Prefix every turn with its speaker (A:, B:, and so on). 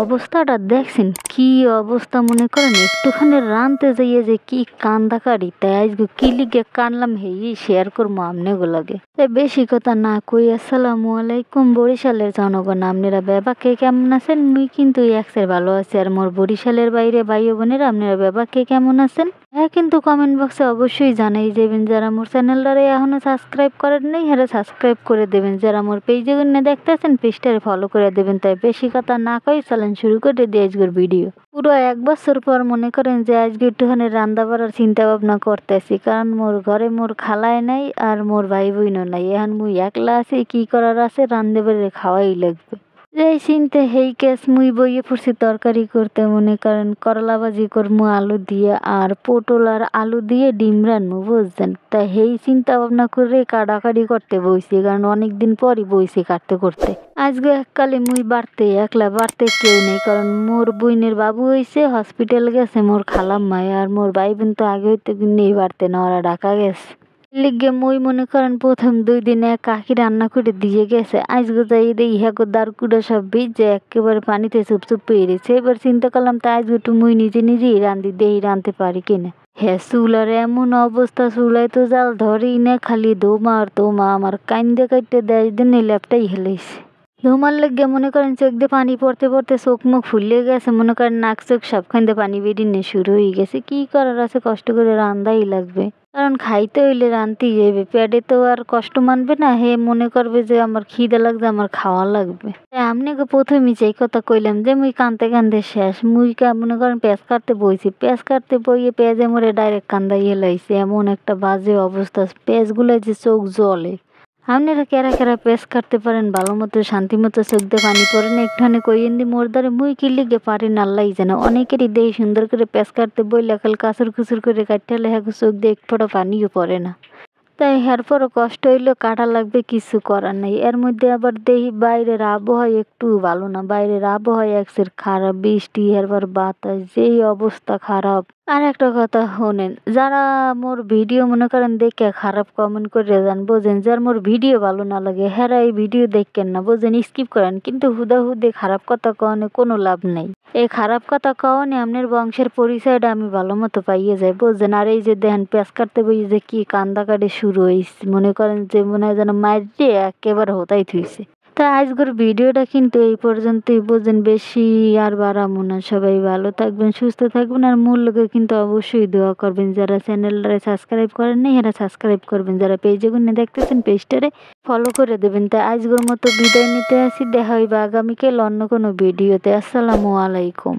A: অবস্থাটা দেখছেন কি অবস্থা, মনে করেন একটুখানি রানতে যাইয়ে যে কি কান্দাকারি, তাই আজকে কি লিগে কানলাম হেই শেয়ার করবো আমনেগো লাগে। তাই বেশি কথা না কই, আসসালামু আলাইকুম বরিশালের জনগণ, আপনারা বেবা কে কেমন আছেন? মুই কিন্তু একসের ভালো আছি। আর মোর বরিশালের বাইরে ভাই বোনেরা আপনারা বেবা কে কেমন আছেন? হ্যাঁ, কিন্তু কমেন্ট বক্সে অবশ্যই জানাই যাবেন। যারা মোর চ্যানেলটারে এখনো সাবস্ক্রাইব করেন নাই হ্যাঁ সাবস্ক্রাইব করে দেবেন। যারা মোর পেজে গুনে দেখতেছেন পেজটারে ফলো করে দেবেন। তাই বেশি কথা না কই চলেন শুরু করে দিই আজকের ভিডিও। পুরো 1 বছর পর মনে করেন যে আজকে একটুখানি রান্না বাড়ার চিন্তা ভাবনা করতেছি, কারণ মোর ঘরে মোর খালায় নাই আর মোর ভাই বোনও নাই। এখন মুই একলা আছি, কি করার আছে, রান্ধে বেড়ে খাওয়াই লাগবে। এই চিনতে হেই কেস মুই বইয়ে পড়ছি তরকারি করতে, মনে করেন করলা ভাজি করমু আলু দিয়ে, আর পটল আর আলু দিয়ে ডিম রানবো বুঝছেন। তাই হেই চিন্তা ভাবনা করে কাটাকাটি করতে বইছি, কারণ অনেক দিন পরই বইছি কাটতে করতে। আজকে এককালে মুই বাড়তে একলা, বাড়তে কেউ নেই, কারণ মোর বইনের বাবু হইছে হসপিটাল গেছে মোর খালাম মায়, আর মোর ভাই বোন তো আগে হইতে নেই বাড়তে না, ওরা ঢাকা গেছে। লিগে মুই মনে করেন প্রথম 2 দিন এক কাকি রান্না করে দিয়ে গেছে, আজকে যাই দেই ইহাকে দাঁড়কুড়া সব ভিজে একেবারে পানিতে চুপ চুপ পেয়েছে। এবার চিন্তা করলাম তাই আজকে একটু মুই নিজেই রান্ধি, দেই রাঁধতে পারি কিনা। হ্যাঁ, চুলার এমন অবস্থা, চুলায় তো জাল ধরেই না, খালি ধোমা আর ধোমা। আমার কান্দে কাটতে 10 দিন এই ল্যাপটাই হেলেছে। ধোমার লেগে মনে করেন চোখ দিয়ে পানি পড়তে পড়তে চোখ মুখ ফুলে গেছে, মনে করেন নাক চোখ সবখান দিয়ে পানি বেরিয়ে শুরু হয়ে গেছে। কি করার আছে, কষ্ট করে রান্দাই লাগবে, কারণ খাইতে হইলে রানতেই যাবে। পেটে তো আর কষ্ট মানবে না, হে মনে করবে যে আমার খিদে লাগছে, আমার খাওয়া লাগবে। তাই আপনাকে প্রথমেই যেই কথা কইলাম যে মুই কানতে কানতে শেষ। মুই মনে করেন পেঁয়াজ কাটতে বইছি, পেঁয়াজ কাটতে বইয়ে পেঁয়াজে মরে ডাইরেক্ট কান্দাইয়ে লাইছে। এমন একটা বাজে অবস্থা, পেঁয়াজগুলো যে চোখ জ্বলে। আপনারা কেরা কেরা পেঁয়াজ কাটতে পারেন ভালো মতো শান্তি মতো, চোখ দিয়ে পানি পড়ে না একটুখানি কইয়েন দি মোর দ্বারে। মুই কি লিগে পারি না আল্লাহ জানে। অনেকেরই দেই সুন্দর করে পেঁয়াজ কাটতে বইলে খালি কাচুর কুচুর করে কাটতে হলে হ্যাঁ চোখ দিয়ে এক ফোঁটা পানিও পড়ে না। তাই এর পরও কষ্ট হইলেও কাটা লাগবে, কিছু করার নাই। এর মধ্যে আবার দেখি বাইরের আবহাওয়া একটু ভালো না, বাইরের আবহাওয়া একসের খারাপ, বৃষ্টি এরপর বাতাস, যেই অবস্থা খারাপ। আর একটা কথা শোনেন, যারা মোর ভিডিও মনে করেন দেখে খারাপ কমেন্ট করে যান, বোঝেন যার মোর ভিডিও ভালো না লাগে হ্যাঁ এই ভিডিও দেখেন না, বোঝেন স্কিপ করেন। কিন্তু হুদে খারাপ কথা কওয়ানে কোনো লাভ নেই। এই খারাপ কথা কওয়ানে আপনার বংশের পরিচয়টা আমি ভালো মতো পাইয়ে যাই, বুঝছেন। আর এই যে দেখেন পেঁয়াজ কাটতে বই যে কি কান্দাকাটি শুরু হয়েছে, মনে করেন যে মনে হয় যেন মার দিয়ে একেবারে হতাই থুইছে। তা আজকের ভিডিওটা কিন্তু এই পর্যন্তই, বোঝেন বেশি আর বাড়াবো না। সবাই ভালো থাকবেন, সুস্থ থাকবেন, আর মূল লোকে কিন্তু অবশ্যই দোয়া করবেন। যারা চ্যানেলটারে সাবস্ক্রাইব করেন নাই এরা সাবস্ক্রাইব করবেন, যারা পেজে গুনে দেখতেছেন পেজটারে ফলো করে দেবেন। তাই আজকের মতো বিদায় নিতে আসি, দেখা হইবে আগামীকাল অন্য কোনো ভিডিওতে। আসসালামু আলাইকুম।